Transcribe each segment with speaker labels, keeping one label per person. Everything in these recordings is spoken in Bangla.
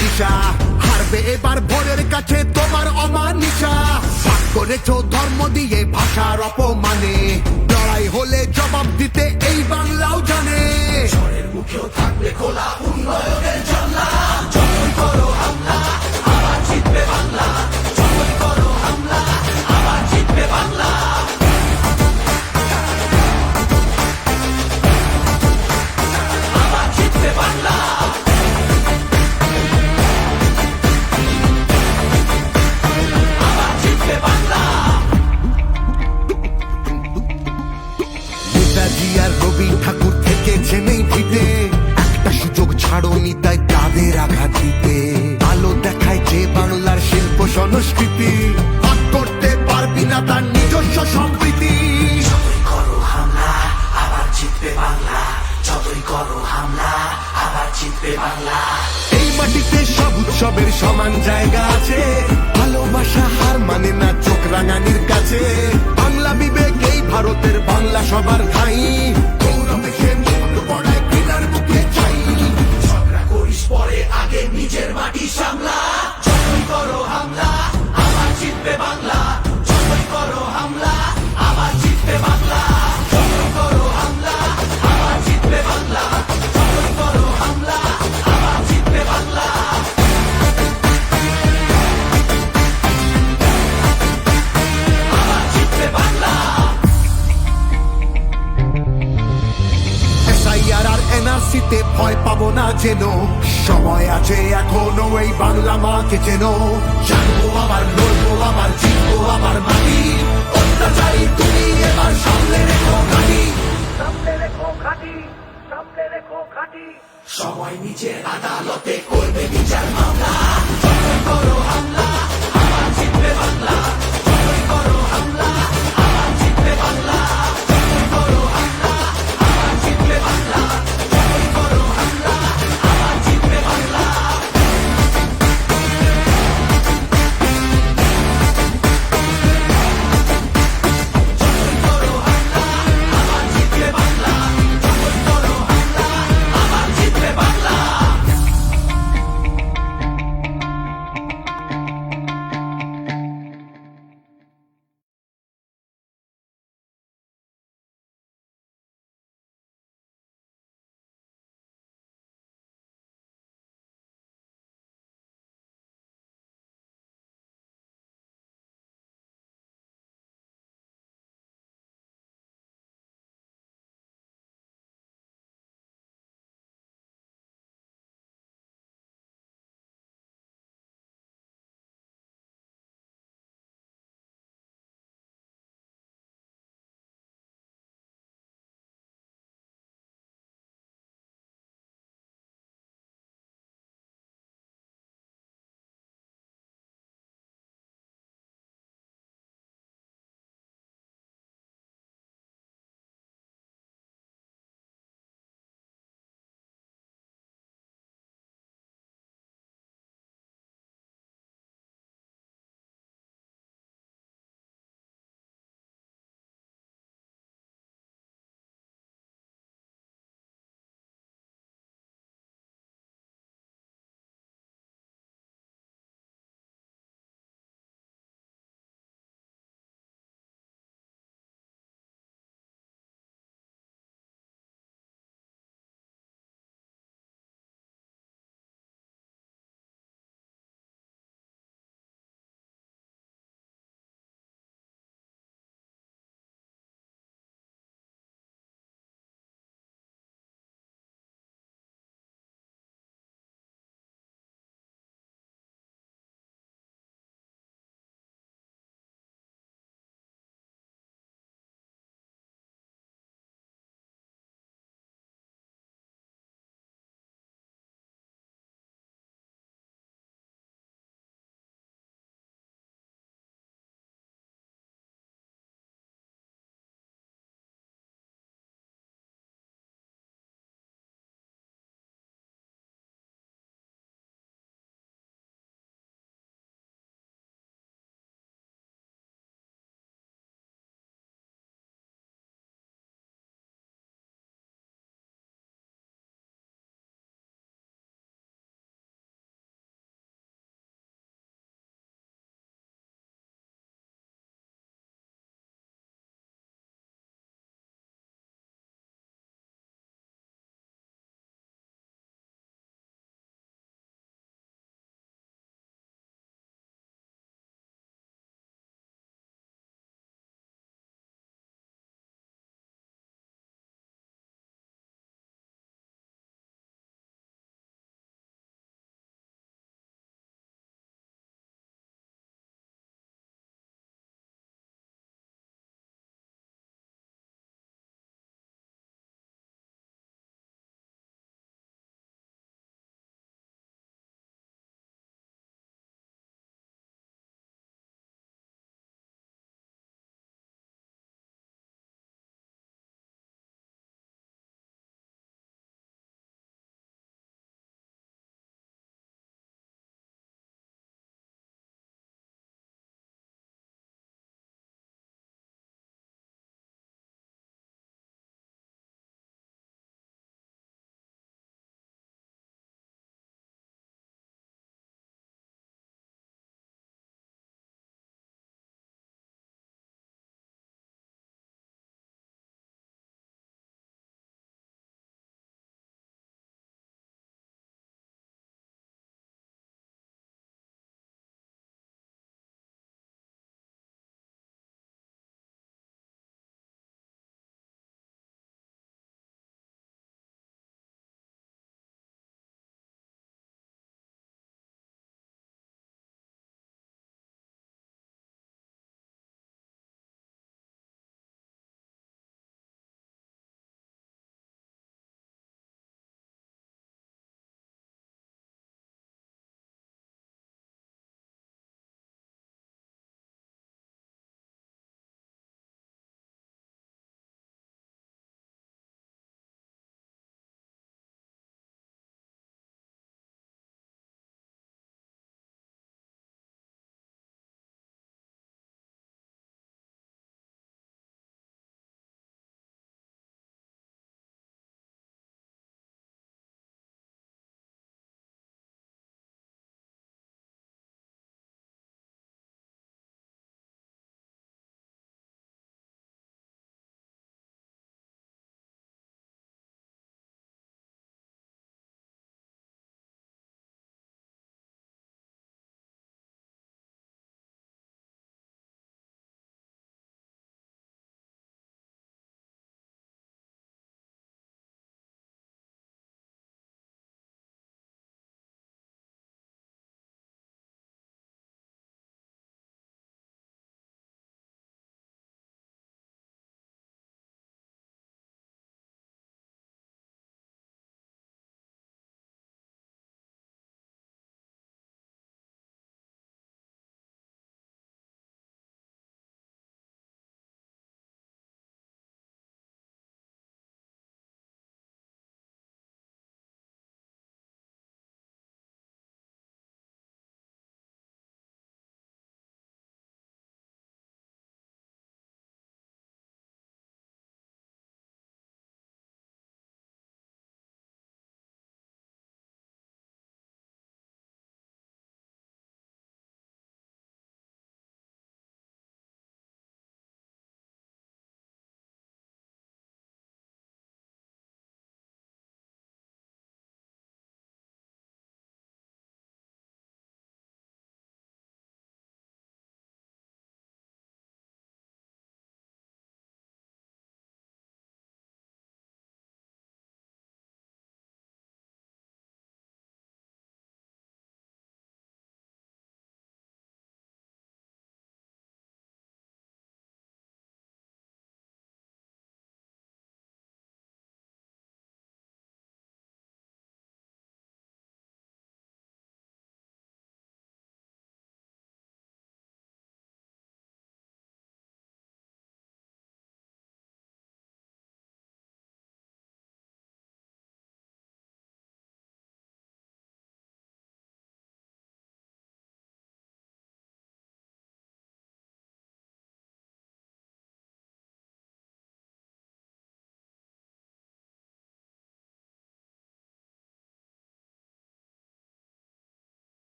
Speaker 1: দিশা, হারবে এবার ভোরের কাছে তোমার অমানিসা। ভাগ করেছো ধর্ম দিয়ে ভাষার অপমানে, লড়াই হলে জবাব দিতে এই বাংলাও জানে।
Speaker 2: ঝড়ের মুখেও থাকবে খোলা উন্নয়নের জানলা, যতই করো হামলা আবার জিতবে বাংলা, যতই করো হামলা আবার জিতবে বাংলা। আবার জিতবে বাংলা। আবার জিতবে বাংলা।
Speaker 1: নেতাজি আর রবি ঠাকুর থেকেছে নেই ভিতে, একটা সুযোগ ছাড়োনি তাই তাদের আঘাত দিতে। আলো দেখায় যে বাংলার শিল্প সংস্কৃতি, ভাগ করতে পারবি না তার নিজস্ব সম্প্রীতি।
Speaker 2: যতই করো হামলা আবার জিতবে বাংলা, যতই করো হামলা আবার জিতবে বাংলা।
Speaker 1: এই মাটিতে সব উৎসবের সমান জায়গা আছে, ভালোবাসা হার মানে না চোখ রাঙানির কাছে। বাংলা বিবেক এই ভারতের, বাংলা সবার ঠাই, গৌরবে সে মুক্ত পড়ায় ঘৃণার মুখে চাই।
Speaker 2: ঝগড়া করিস পরে আগে নিজের মাটি সামলা, যতই করো হামলা আবার জিতবে বাংলা, যতই করো হামলা আবার জিতবে বাংলা, যতই করো হামলা আবার জিতবে বাংলা, যতই করো হামলা আবার জিতবে বাংলা। আবার জিতবে বাংলা।
Speaker 1: এসআইআর আর এনআরসিতে ভয় পাবো না যেন, সময় আছে এখনো এই বাংলা মাকে চেন। জানবো আবার, লড়বো আবার, জিতবো আবার মাটি, অত্যাচারী তুমি এবার সামনে রেখো ঘাটি।
Speaker 3: সামনে রেখো ঘাটি, সামনে রেখো ঘাটি।
Speaker 2: সময় নিজের আদালতে করবে বিচার মামলা, যতই করো হামলা আবার জিতবে বাংলা, যতই করো হামলা আবার জিতবে বাংলা, যতই করো হামলা আবার জিতবে বাংলা, যতই করো হামলা আবার জিতবে বাংলা। যতই করো হামলা আবার জিতবে বাংলা, যতই করো হামলা আবার জিতবে বাংলা।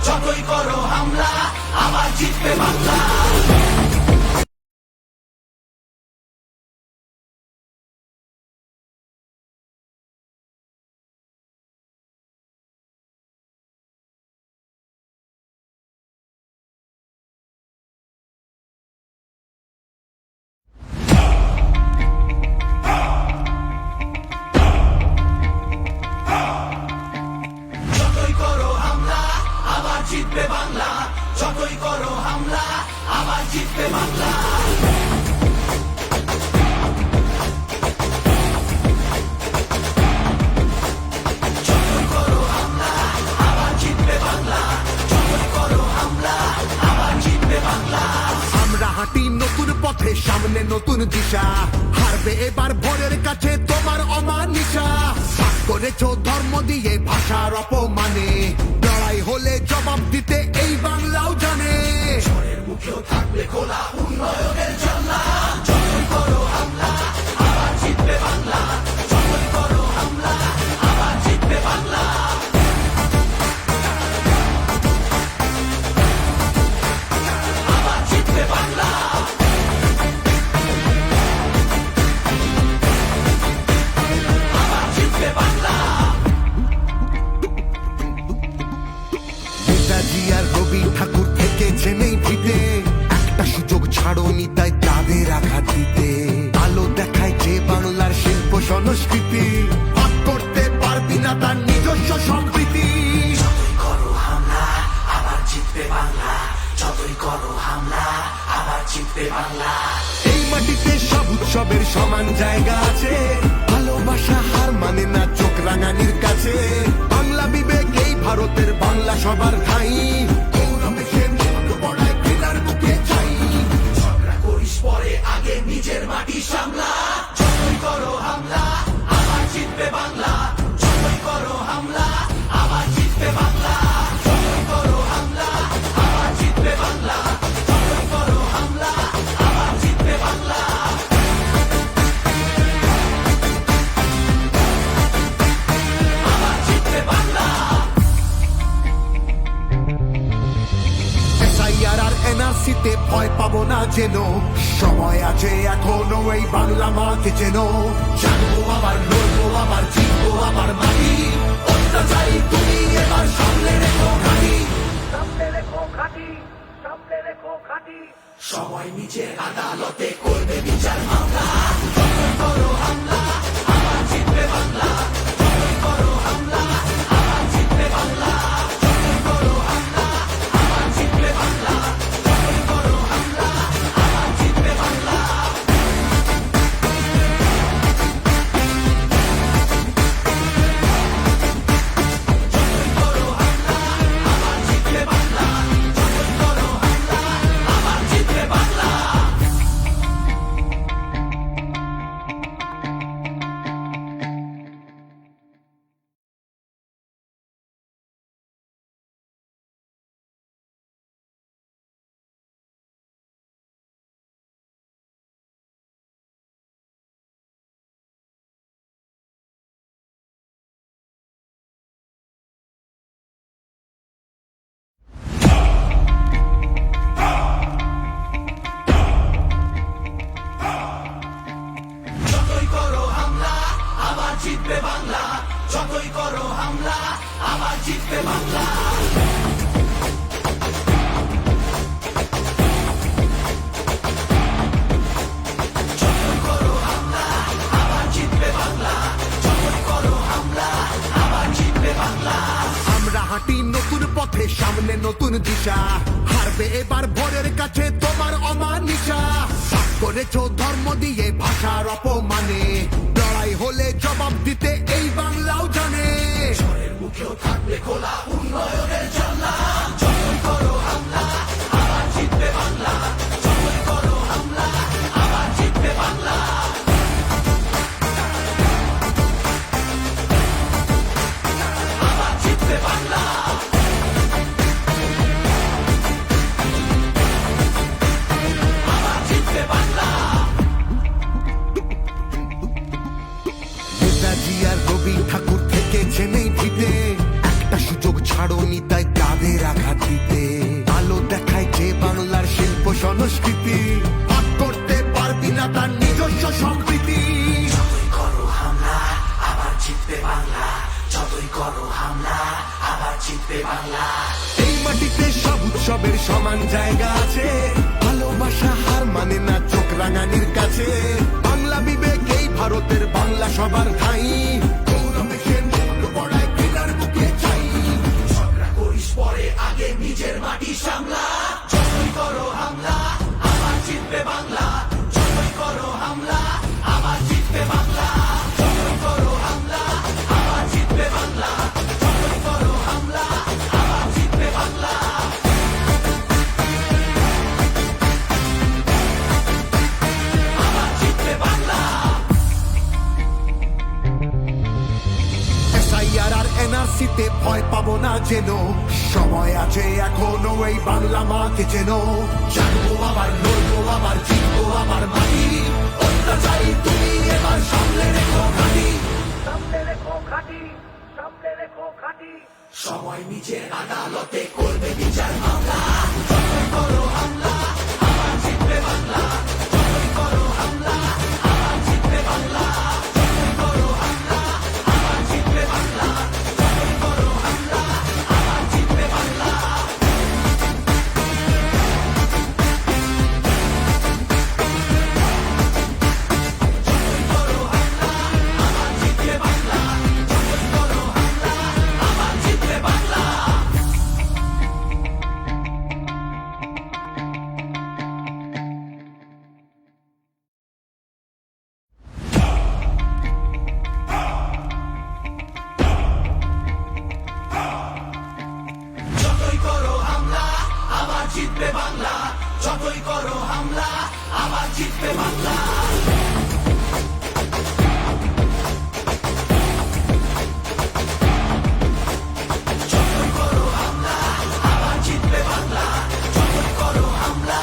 Speaker 2: যতই করো হামলা আবার জিতবে বাংলা। যতই করো হামলা আবার জিতবে বাংলা, যতই করো হামলা আবার জিতবে বাংলা। যতই করো হামলা আবার জিতবে বাংলা, যতই করো হামলা আবার জিতবে বাংলা।
Speaker 1: আমরা হাঁটি নতুন পথে, সামনে নতুন দিশা, হারবে এবার ভোরের কাছে তোমার অমানিসা। ভাগ করেছো ধর্ম দিয়ে ভাষার অপমানে, লড়াই হলে জবাব দিতে এই বাংলাও জানে।
Speaker 2: ঝড়ের মুখেও থাকবে খোলা উন্নয়নের জানলা। যতই করো হামলা আবার জিতবে বাংলা, যতই করো হামলা আবার জিতবে বাংলা। আবার জিতবে বাংলা। আবার জিতবে বাংলা।
Speaker 1: নেতাজি আর রবি ঠাকুর থেকেছে নেই ভিটে, একটা সুযোগ ছাড়োনি তাই তাদের আঘাত দিতে। আলো দেখায় যে বাংলার শিল্প সংস্কৃতি, ভাগ করতে পারবি না তার নিজস্ব সম্প্রীতি।
Speaker 2: যতই করো হামলা আবার জিতবে বাংলা, যতই করো হামলা আবার জিতবে বাংলা।
Speaker 1: এই মাটিতে সব উৎসবের সমান জায়গা আছে, ভালোবাসা হার মানে না চোখ রাঙানির কাছে। বাংলা বিবেক এই ভারতের, বাংলা সবার ঠাই, গৌরবে সে মুখ পড়ায় ঘৃণার মুখে চাই।
Speaker 2: ঝগড়া করিস পরে আগে নিজের মাটি সামলা। যতই করো হামলা আবার জিতবে বাংলা, যতই করো হামলা আবার জিতবে বাংলা। যতই করো হামলা আবার জিতবে বাংলা, যতই করো হামলা আবার জিতবে বাংলা। আবার জিতবে বাংলা।
Speaker 1: এসআইআর আর এনআরসিতে ভয় পাবো না যেন, সময় আছে এখনো এই বাংলা মাকে যেন।
Speaker 2: জানবো আবার লড়বো আবার জিতবো আবার মাটি, অত্যাচারী তুমি এবার সামনে রেখো ঘাঁটি।
Speaker 3: সামনে রেখো ঘাঁটি, সামনে রেখো ঘাঁটি।
Speaker 2: সময় নিজের আদালতে করবে বিচার মামলা। যতই করো হামলা আবার জিতবে বাংলা, যতই করো হামলা আবার জিতবে বাংলা। যতই করো হামলা আবার জিতবে বাংলা, যতই করো হামলা আবার জিতবে বাংলা। যতই করো হামলা আবার জিতবে বাংলা, যতই করো হামলা আবার জিতবে বাংলা। যতই করো হামলা আবার জিতবে বাংলা, যতই করো হামলা আবার জিতবে বাংলা। যতই করো হামলা আবার জিতবে বাংলা, যতই করো হামলা আবার জিতবে বাংলা।
Speaker 1: আমরা হাঁটি নতুন পথে, সামনে নতুন দিশা, হারবে এবার ভোরের কাছে তোমার অমানিসা। ভাগ করেছো ধর্ম দিয়ে ভাষার অপমানে, লড়াই হলে জবাব দিতে এই বাংলাও জানে।
Speaker 2: ঝড়ের মুখেও থাকবে খোলা উন্নয়নের জানলা। যতই করো হামলা আবার জিতবে বাংলা, যতই করো হামলা আবার জিতবে বাংলা। আবার জিতবে বাংলা। আবার জিতবে বাংলা।
Speaker 1: নেতাজি আর রবি ঠাকুর থেকেছে নেই ভিটে, একটা সুযোগ ছাড়োনি তাই তাদের আঘাত
Speaker 2: করো হামলা আবার জিতবে বাংলা
Speaker 1: এই মাটিতে সব উৎসবের সমান জায়গা আছে ভালোবাসা হার মানে না চোখ রাঙানির কাছে বাংলা বিবেক এই ভারতের বাংলা সবার ঠাই গৌরবে সে মুখ পড়ায় ঘৃণার বুকে চাই
Speaker 2: ঝগড়া করিস পরে আগে নিজের মাটি সামলা যতই করো হামলা আবার জিতবে বাংলা যতই করো হামলা আবার জিতবে বাংলা যতই করো হামলা আবার জিতবে বাংলা যতই করো হামলা আবার জিতবে বাংলা আবার জিতবে বাংলা
Speaker 1: এসআইআর আর এনআরসিতে ভয় পাবো না যেন সময় আছে এখনো এই বাংলা মাকে যেন
Speaker 2: জানবো আবার লড়বো আবার জিতবো আবার মাটি অত্যাচারী তুমি এবার সামলে রেখো ঘাটি
Speaker 3: সামনে রেখো ঘাটি সামনে রেখো ঘাটি
Speaker 2: সময় নিজের আদালতে করবে বিচার মামলা যতই করো হামলা আবার জিতবে বাংলা যতই করো হামলা আবার জিতবে বাংলা যতই করো হামলা আবার জিতবে বাংলা যতই করো হামলা আবার জিতবে বাংলা যতই করো হামলা আবার জিতবে বাংলা যতই করো হামলা আবার জিতবে বাংলা যতই করো হামলা আবার জিতবে বাংলা যতই করো হামলা আবার জিতবে বাংলা যতই করো হামলা আবার জিতবে বাংলা যতই করো হামলা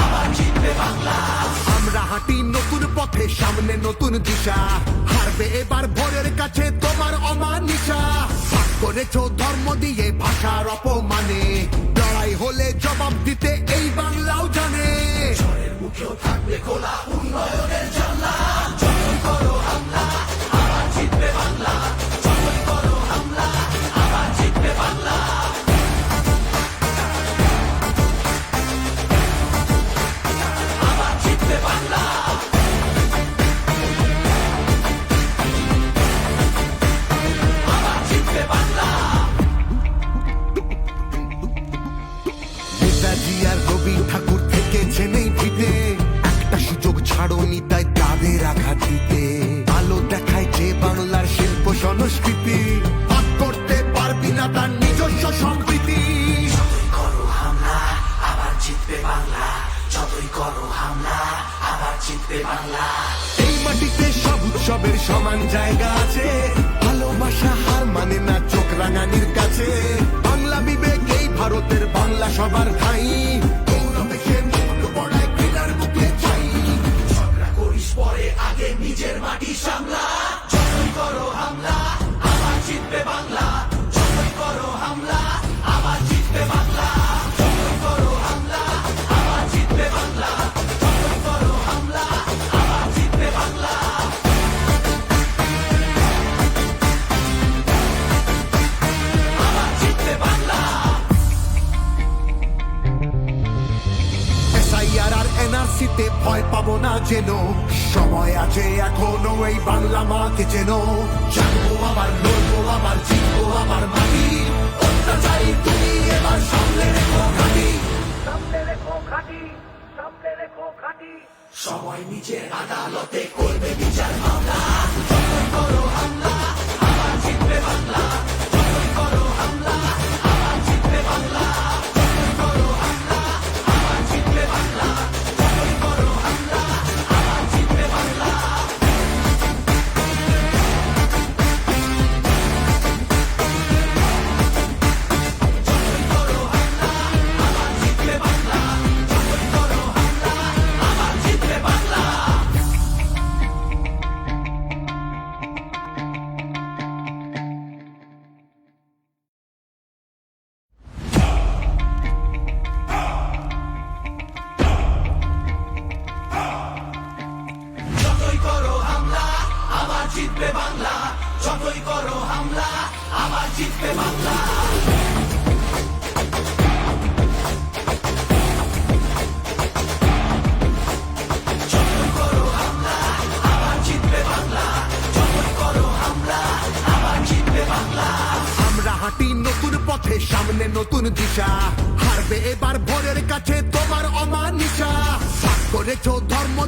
Speaker 2: আবার জিতবে বাংলা
Speaker 1: আমরা হাঁটি নতুন পথে সামনে নতুন দিশা হারবে এবার ভোরের কাছে তোমার অমানিসা ভাগ করেছো ধর্ম দিয়ে ভাষার অপমানে লড়াই হলে জবাব দিতে এই বাংলাও জানে
Speaker 2: ঝড়ের মুখেও থাকবে খোলা উন্নয়নের জানলা যতই করো হামলা আবার জিতবে বাংলা যতই করো হামলা আবার জিতবে বাংলা আবার জিতবে বাংলা আবার জিতবে বাংলা
Speaker 1: নেতাজি আর রবি ঠাকুর থেকেছেন এই ভিতে একটা সুযোগ ছাড়োনি তাই তাদের আঘাত দিতে আলো দেখায় যে বাংলার শিল্প সংস্কৃতি ভাগ করতে পারবি না তার নিজস্ব সম্প্রীতি
Speaker 2: যতই করো হামলা আবার জিতবে বাংলা যতই করো হামলা আবার জিতবে বাংলা
Speaker 1: এই মাটিতে সব উৎসবের সমান জায়গা আছে ভালোবাসা হার মানে না চোখ রাঙানির কাছে বাংলা বিবেক এই ভারতের বাংলা সবার ঠাই গৌরবে সে মুখ পড়ায় ঘৃণার বুকে চাই
Speaker 2: ঝগড়া করিস পরে আগে নিজের মাটি সামলা যতই করো হামলা আবার জিতবে বাংলা যতই করো হামলা আবার জিতবে বাংলা যতই করো হামলা আবার জিতবে বাংলা যতই করো হামলা আবার জিতবে বাংলা আবার জিতবে বাংলা
Speaker 1: এসআইআর আর এনআরসিতে ভয় পাবো না যেন সময় আছে এখনো এই বাংলা মাকে যেন
Speaker 2: জানবো আবার লড়বো আবার জিতবো আবার মাটি অত্যাচারী তুমি এবার সামলে রেখো ঘাটি
Speaker 3: সামনে রেখো ঘাটি সামনে রেখো ঘাটি
Speaker 2: সময় নিজের আদালতে করবে বিচার মামলা যতই করো হামলা আবার জিতবে বাংলা যতই করো হামলা আবার জিতবে বাংলা যতই করো হামলা আবার জিতবে বাংলা যতই করো হামলা আবার জিতবে বাংলা যতই করো হামলা আবার জিতবে বাংলা যতই করো হামলা আবার জিতবে বাংলা জিতবে বাংলা। যতই করো হামলা আবার জিতবে বাংলা, যতই করো হামলা আবার জিতবে বাংলা।
Speaker 1: আমরা হাঁটি নতুন পথে, সামনে নতুন দিশা, হারবে এবার ভোরের কাছে তোমার অমানিসা। ভাগ করেছো ধর্ম